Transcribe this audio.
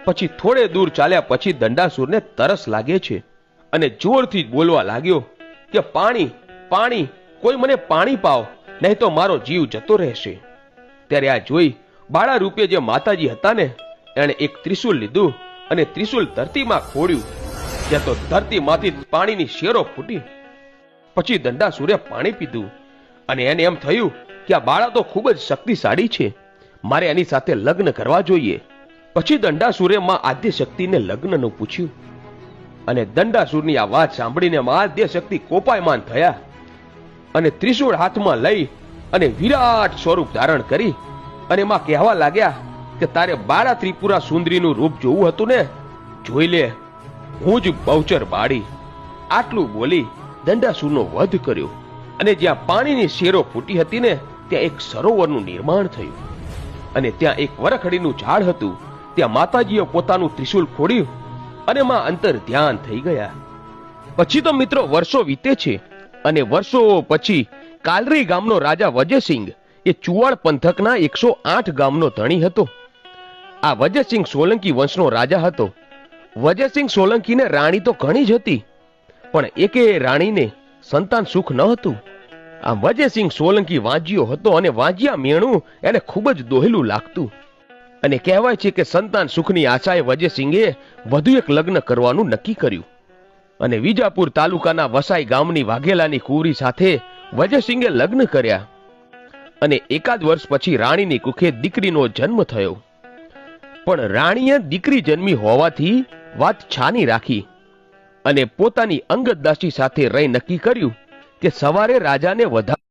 પછી થોડે દૂર ચાલ્યા પછી દંડાસુરને તરસ લાગે છે અને જોરથી બોલવા લાગ્યો કે પાણી પાણી, કોઈ મને પાણી પાવ, નહીં તો મારો જીવ જતો રહેશે. ત્યારે આ જોઈ બાળા રૂપે જે માતાજી હતા ને, એણે એક ત્રિશુલ લીધું અને ત્રિશુલ ધરતીમાં ખોડ્યું. ત્યાં તો ધરતીમાંથી પાણીની શેરો ફૂટી. પછી દંડાસુરે પાણી પીધું અને એને એમ થયું કે આ બાળા તો ખૂબ જ શક્તિશાળી છે, મારે એની સાથે લગ્ન કરવા જોઈએ. પછી દંડાસુરે માં આદ્ય શક્તિને લગ્નનું પૂછ્યું અને દંડાસુરની આ વાત સાંભળીને માં આદ્ય શક્તિ કોપાયમાન થયા અને ત્રિશૂળ હાથમાં લઈ અને વિરાટ સ્વરૂપ ધારણ કરી અને માં કહેવા લાગ્યા કે તારે બાળા ત્રિપુરા સુંદરીનું રૂપ જોવું હતું ને, જોઈ લે, હું જ બહુચર બાળી. આટલું બોલી દંડાસુરનો વધ કર્યો અને જ્યાં પાણીની શેરો ફૂટી હતી ને, ત્યાં એક સરોવરનું નિર્માણ થયું અને ત્યાં એક વરખડીનું ઝાડ હતું. ત્યાં માતાજીએ પોતાનું ત્રિશુલ ખોડ્યું અને માં અંતર ધ્યાન થઈ ગયા. પછી તો મિત્રો વર્ષો વીતે છે અને વર્ષો પછી કાલરી ગામનો રાજા વજયસિંહ એ ચુવાડ પંથકના 108 ગામનો ધણી હતો. આ વજયસિંહ સોલંકી વંશનો રાજા હતો. વજયસિંહ સોલંકીને રાણી તો ઘણી જ હતી, પણ એકે રાણીને સંતાન સુખ ન હતું. આ વજયસિંહ સોલંકી વાંજિયો હતો અને વાંજિયા મેણું એને ખૂબ જ દોહેલું લાગતું અને કહેવાય છે કે સંતાન સુખની આશાએ વજયસિંહે વધુ એક લગ્ન કરવાનું નક્કી કર્યું અને વિજાપુર તાલુકાના વસાઈ ગામની વાઘેલાની કુંવરી સાથે વજયસિંહે લગ્ન કર્યા અને એકાદ વર્ષ પછી રાણીની કુખે દીકરીનો જન્મ થયો. પણ રાણીએ દીકરી જન્મી હોવાથી વાત છાની રાખી અને પોતાની અંગત દાસી સાથે રહી નક્કી કર્યું કે સવારે રાજાને વધારે